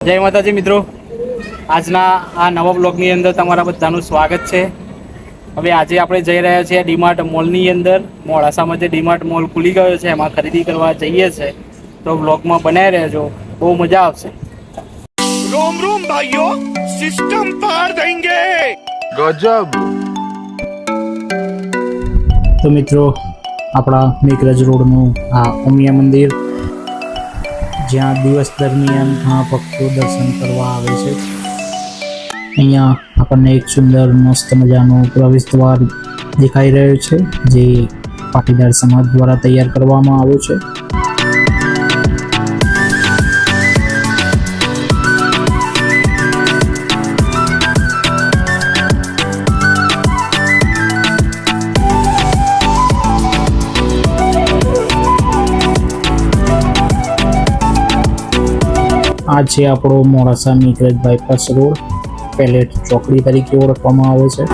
જય માતાજી મિત્રો, આજના આ નવા બ્લોગની અંદર તમારા બધાનું સ્વાગત છે। હવે આજે આપણે જઈ રહ્યા છીએ ડીમાર્ટ મોલની અંદર। મોડાસામાં જે ડીમાર્ટ મોલ ખુલી ગયો છે એમાં ખરીદી કરવા જઈએ છે, તો બ્લોગમાં બનાવી રહેજો, બહુ મજા આવશે। रोम रोम भाइयों, सिस्टम पार देंगे। गजब। तो मित्रों, अपना मेघरज रोडનું આ ઉમિયા મંદિર, જ્યાં દિવસ દરમિયાન ઘણા ભક્તો દર્શન કરવા આવે છે। અહીંયા આપણને એક સુંદર મસ્ત મજાનો પ્રવેશ દ્વાર દેખાઈ રહ્યો છે, જે પાટીદાર સમાજ દ્વારા તૈયાર કરવામાં આવ્યો છે। આ છે આપણો Modasa Meghraj bypass road, palette ચોકડી તરીકે ઓળખવામાં આવે છે।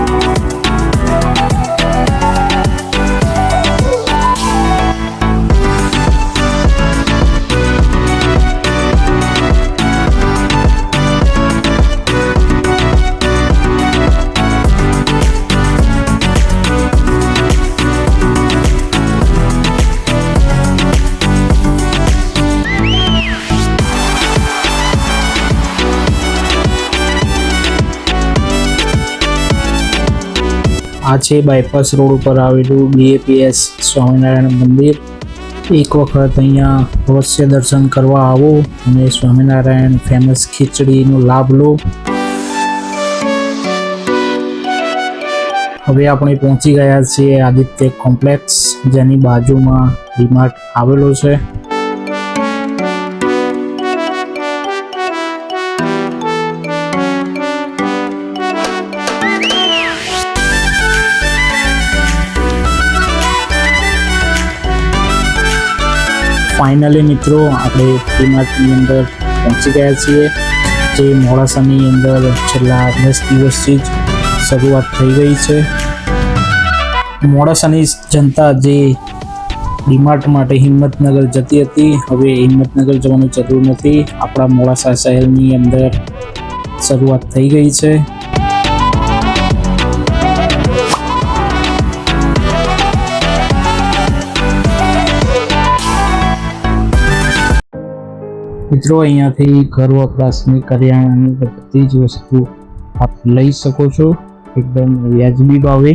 આ છે બાયપાસ રોડ ઉપર આવેલું BAPS સ્વામિનારાયણ મંદિર। એક વખત અહીંયા અવશ્ય દર્શન કરવા આવો અને સ્વામિનારાયણ ફેમસ ખીચડીનો લાભ લો। હવે આપણે પહોંચી ગયા છીએ આદિત્ય કોમ્પ્લેક્સ, જેની બાજુમાં ડીમાર્ટ આવેલો છે। ફાઇનલી મિત્રો, આપણે ડીમાર્ટની અંદર પહોંચી ગયા છીએ, જે મોડાસાની અંદર છેલ્લા 10 દિવસથી જ શરૂઆત થઈ ગઈ છે। મોડાસાની જનતા જે ડીમાર્ટ માટે હિંમતનગર જતી હતી, હવે હિંમતનગર જવાની જરૂર નથી, આપણા મોડાસા શહેરની અંદર શરૂઆત થઈ ગઈ છે। મિત્રો, અહીંયાથી ઘર વપરાશની કરિયાણાની બધી જ વસ્તુ આપ લઈ શકો છો એકદમ વ્યાજબી ભાવે।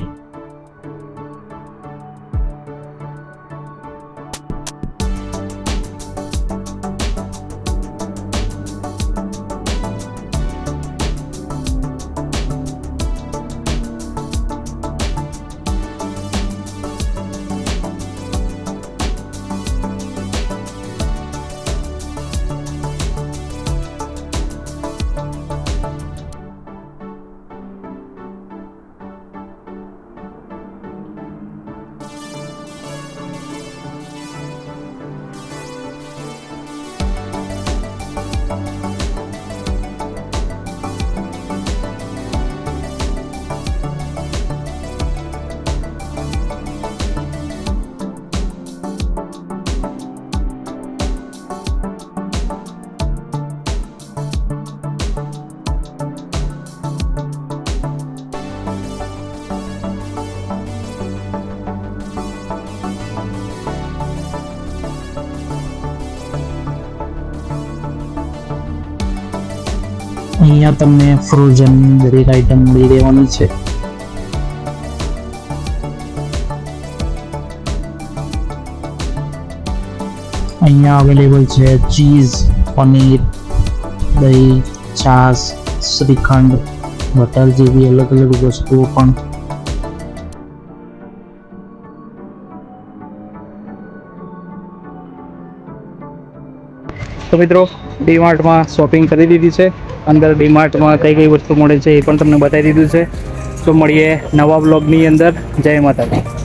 અહીંયા તમને ફ્રોઝન દરેક આઈટમ મળી રહેવાની છે। અહીંયા અવેલેબલ છે ચીઝ, પનીર, દહીં, છાશ, શ્રીખંડ, બટર જેવી અલગ અલગ વસ્તુઓ પણ। તો મિત્રો, ડીમાર્ટમાં શોપિંગ કરી દીધી છે, અંદર ડીમાર્ટમાં કઈ કઈ વસ્તુ મળે છે એ પણ તમને બતાવી દીધું છે। તો મળીએ નવા બ્લોગની અંદર। જય માતાજી।